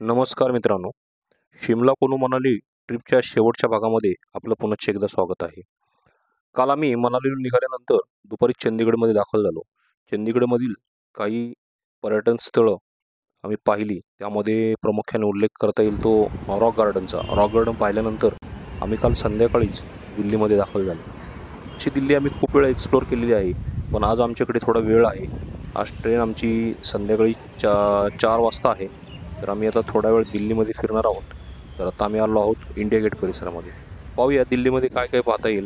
नमस्कार मित्रांनो, शिमला कुलू मनाली ट्रिपच्या शेवटच्या भागामध्ये आपलं पुन्हा एकदा स्वागत आहे. काल आम्ही मनालीहून निघाल्यानंतर दुपारी चंदीगडमध्ये दाखल झालो. चंदीगडमधील काही पर्यटन स्थळं आम्ही पाहिली. त्यामध्ये प्रामुख्याने उल्लेख करता येईल तो रॉक गार्डनचा. रॉक गार्डन पाहिल्यानंतर आम्ही काल संध्याकाळीच दिल्लीमध्ये दाखल झालो. अशी दिल्ली आम्ही खूप वेळा एक्सप्लोअर केलेली आहे, पण आज आमच्याकडे थोडा वेळ आहे. आज ट्रेन आमची संध्याकाळी 4 वाजता आहे. तर आम्ही आता थोडा वेळ दिल्लीमध्ये फिरणार आहोत. तर आता आम्ही आलो आहोत इंडिया गेट परिसरामध्ये. पाहूया दिल्लीमध्ये काय काय पाहता येईल.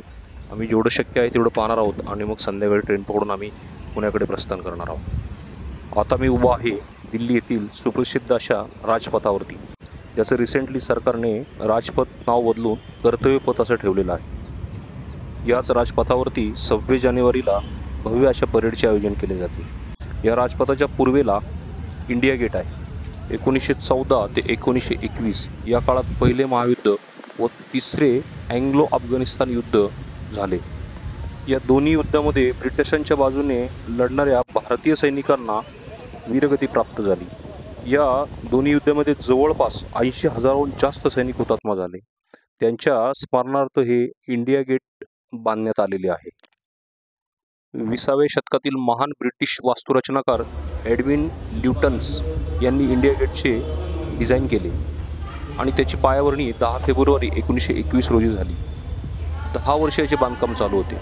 आम्ही जेवढं शक्य आहे तेवढं पाहणार आहोत आणि मग संध्याकाळी ट्रेन पकडून आम्ही पुण्याकडे प्रस्थान करणार आहोत. आता मी उभा आहे दिल्ली येथील सुप्रसिद्ध अशा राजपथावरती, ज्याचं रिसेंटली सरकारने राजपथ नाव बदलून कर्तव्यपथ असं ठेवलेलं आहे. याच राजपथावरती 26 जानेवारीला भव्य अशा परेडचे आयोजन केले जाते. या राजपथाच्या पूर्वेला इंडिया गेट आहे. 1914 ते 1921 या काळात पहिले महायुद्ध व तिसरे अँग्लो अफगाणिस्तान युद्ध झाले. या दोन्ही युद्धामध्ये ब्रिटिशांच्या बाजूने लढणाऱ्या भारतीय सैनिकांना वीरगती प्राप्त झाली. या दोन्ही युद्धामध्ये जवळपास 80,000हून जास्त सैनिक हुतात्मा झाले. त्यांच्या स्मरणार्थ हे इंडिया गेट बांधण्यात आलेले आहे. 20व्या शतकातील महान ब्रिटिश वास्तुरचनाकार एडविन ल्युटन्स यांनी इंडिया गेटचे डिझाईन केले आणि त्याची पायाभरणी 10 फेब्रुवारी 1921 रोजी झाली. 10 वर्षाचे बांधकाम चालू होते.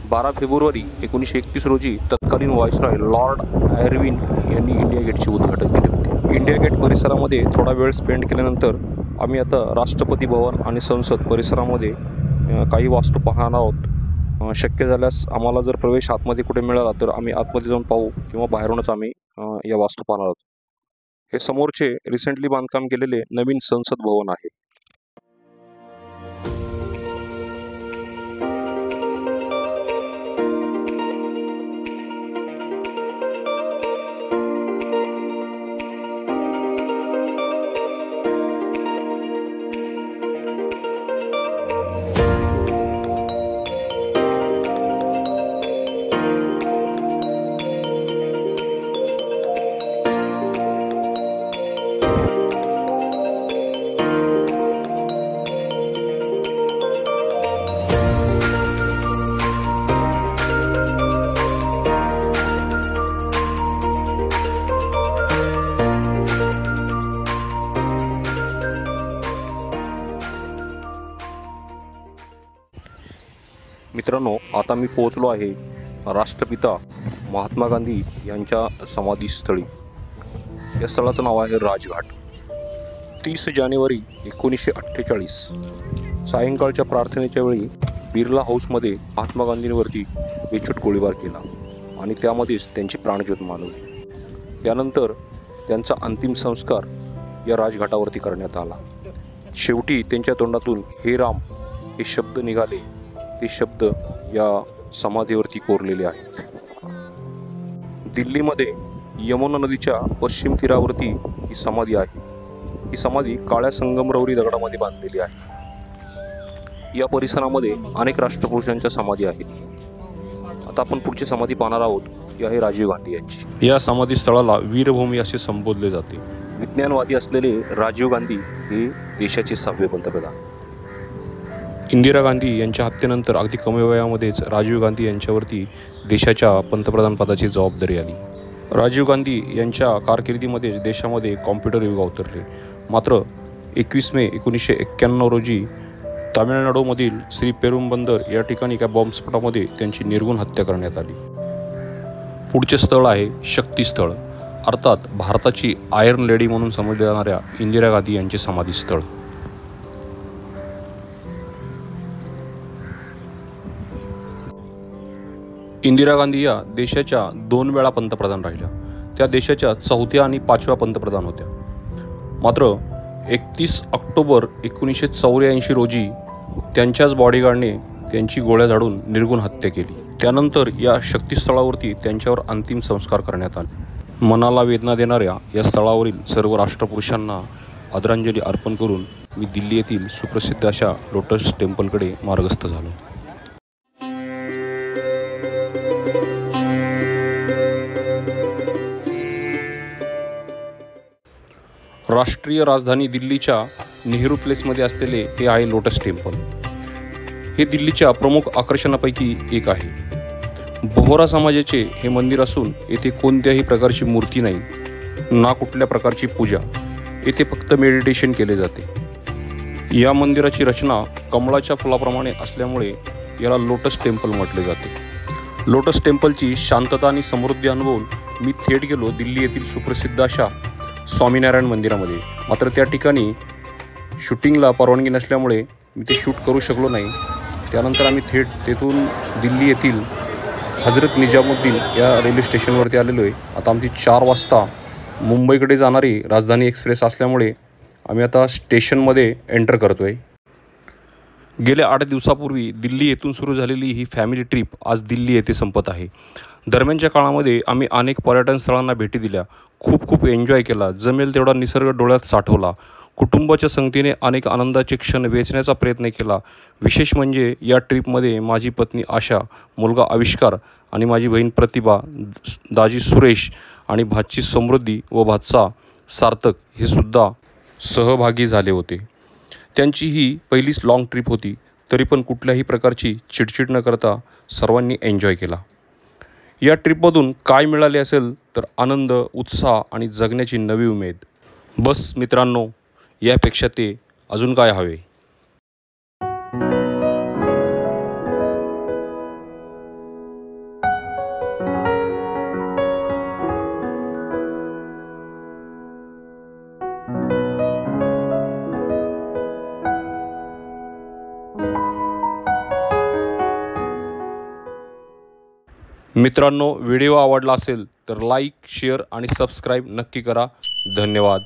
12 फेब्रुवारी 1931 रोजी तत्कालीन व्हाईसरॉय लॉर्ड आयर्विन यांनी इंडिया गेटचे उद्घाटन केले होते. इंडिया गेट परिसरामध्ये थोडा वेळ स्पेंड केल्यानंतर आम्ही आता राष्ट्रपती भवन आणि संसद परिसरामध्ये काही वास्तू पाहणार आहोत. शक्य झाल्यास आम्हाला जर प्रवेश आतमध्ये कुठे मिळाला तर आम्ही आतमध्ये जाऊन पाहू किंवा बाहेरूनच आम्ही या वास्तू पाहणार आहोत. हे समोरचे रिसेंटली बांधकाम केलेले नवीन संसद भवन आहे. मित्रांनो, आता मी पोहोचलो आहे राष्ट्रपिता महात्मा गांधी यांच्या समाधीस्थळी. या स्थळाचं नाव आहे राजघाट. 30 जानेवारी 1948 सायंकाळच्या प्रार्थनेच्या वेळी बिर्ला हाऊसमध्ये महात्मा गांधींवरती बेछूट गोळीबार केला आणि त्यामध्येच त्यांची प्राणज्योत मालवली. त्यानंतर त्यांचा अंतिम संस्कार या राजघाटावरती करण्यात आला. शेवटी त्यांच्या तोंडातून हे राम हे शब्द निघाले. ते शब्द या समाधीवरती कोरलेले आहेत. दिल्लीमध्ये यमुना नदीच्या पश्चिम तीरावरती ही समाधी आहे. ही समाधी काळ्या संगमरवरी दगडामध्ये बांधलेली आहे. या परिसरामध्ये अनेक राष्ट्रपुरुषांच्या समाधी आहेत. आता आपण पुढची समाधी पाहणार आहोत. ही आहे राजीव गांधी यांची. या समाधी स्थळाला वीरभूमी असे संबोधले जाते. विज्ञानवादी असलेले राजीव गांधी हे देशाचे 6वे पंतप्रधान. इंदिरा गांधी यांच्या हत्येनंतर अगदी कमी वयामध्येच राजीव गांधी यांच्यावरती देशाच्या पंतप्रधानपदाची जबाबदारी आली. राजीव गांधी यांच्या कारकिर्दीमध्ये देशामध्ये कॉम्प्युटर युग अवतरले. मात्र 21 मे 1991 रोजी तामिळनाडूमधील श्री पेरुंबंदर या ठिकाणी एका बॉम्बस्फोटामध्ये त्यांची निर्घृण हत्या करण्यात आली. पुढचे स्थळ आहे शक्तीस्थळ, अर्थात भारताची आयर्न लेडी म्हणून समजल्या जाणाऱ्या इंदिरा गांधी यांचे समाधीस्थळ. इंदिरा गांधी या देशाच्या 2 वेळा पंतप्रधान राहिल्या. त्या देशाच्या 4थ्या आणि 5व्या पंतप्रधान होत्या. मात्र 31 ऑक्टोबर 1984 रोजी त्यांच्याच बॉडीगार्डने त्यांची गोळ्या झाडून निर्घृण हत्या केली. त्यानंतर या शक्तीस्थळावरती त्यांच्यावर अंतिम संस्कार करण्यात आले. मनाला वेदना देणाऱ्या या स्थळावरील सर्व राष्ट्रपुरुषांना आदरांजली अर्पण करून मी दिल्ली येथील सुप्रसिद्ध अशा लोटस टेम्पलकडे मार्गस्थ झालो. राष्ट्रीय राजधानी दिल्लीच्या नेहरू प्लेसमध्ये असलेले हे आहे लोटस टेम्पल। हे दिल्लीच्या प्रमुख आकर्षणापैकी एक आहे। बोहरा समाजाचे हे मंदिर असून येथे कोणत्याही प्रकारची मूर्ती नाही, ना कुठल्या प्रकारची पूजा। येथे फक्त मेडिटेशन केले जाते। या मंदिराची रचना कमळाच्या फुलाप्रमाणे असल्यामुळे याला लोटस टेम्पल म्हटले जाते। लोटस टेम्पलची शांतता आणि समृद्धी अनुभवून मी थेट गेलो दिल्ली येथील सुप्रसिद्ध अशा स्वामीनारायण मंदिरामध्ये। मात्र त्या ठिकाणी शूटिंगला परवानगी नसल्यामुळे मी ते शूट करू शकलो नाही। त्यानंतर आम्ही थेट तेथून दिल्ली येथील हजरत निजामुद्दीन या रेल्वे स्टेशनवरती आलेलो आहे। आता आमची 4 वाजता मुंबईकडे जाणारी राजधानी एक्सप्रेस असल्यामुळे आम्ही आता स्टेशनमध्ये एंटर करतो आहे। गेल्या 8 दिवसापूर्वी दिल्ली येथून सुरू झालेली ही फॅमिली ट्रिप आज दिल्ली येथे संपत आहे। दरम्यानच्या काळामध्ये आम्ही अनेक पर्यटन स्थळांना भेटी दिल्या, खूप एन्जॉय केला, जमेल तेवढा निसर्ग डोळ्यात साठवला, कुटुंबाच्या संगतीने अनेक आनंदाचे क्षण वेचण्याचा प्रयत्न केला। विशेष म्हणजे या ट्रिपमध्ये माझी पत्नी आशा, मुलगा आविष्कार आणि माझी बहीण प्रतिभा, दाजी सुरेश आणि भाची समृद्धी व भाचा सार्थक हे सुद्धा सहभागी झाले होते। त्यांची ही पहिलीच लॉंग ट्रिप होती, तरी पण कुठल्याही प्रकारची चिडचिड न करता सर्वांनी एन्जॉय केला। या ट्रिपमधून काय मिळाले असेल तर आनंद, उत्साह आणि जगण्याची नवी उमेद। बस मित्रांनो, यापेक्षा ते अजून काय हवे। मित्रांनो, व्हिडिओ आवडला असेल तर लाईक, शेअर आणि सबस्क्राईब नक्की करा। धन्यवाद।